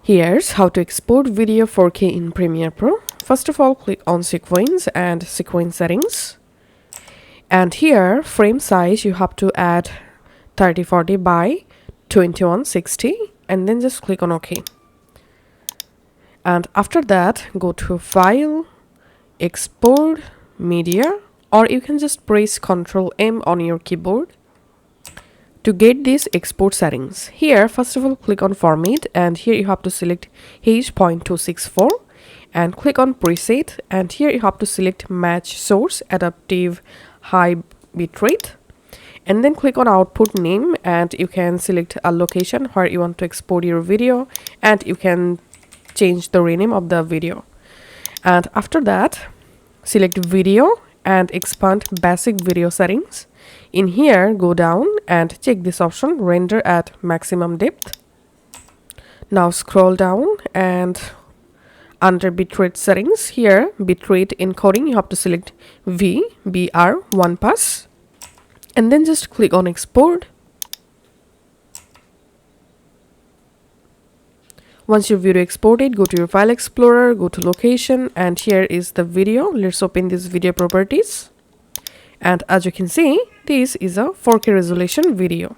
Here's how to export video 4K in Premiere Pro. First of all, click on sequence and sequence settings. And here, frame size, you have to add 3040 by 2160 and then just click on OK. And after that, go to File, Export, Media, or you can just press Ctrl M on your keyboard to get these export settings. Here, first of all, click on Format, and here you have to select H.264 and click on Preset, and here you have to select Match Source Adaptive High Bitrate, and then click on Output Name, and you can select a location where you want to export your video, and you can change the rename of the video. And after that, select Video and expand Basic Video Settings. In here, go down and check this option, Render at Maximum Depth. Now scroll down and under bitrate settings, here bitrate encoding, you have to select VBR1 pass and then just click on Export. Once your video exported, go to your File Explorer, go to Location, and here is the video. Let's open this video properties. And as you can see, this is a 4K resolution video.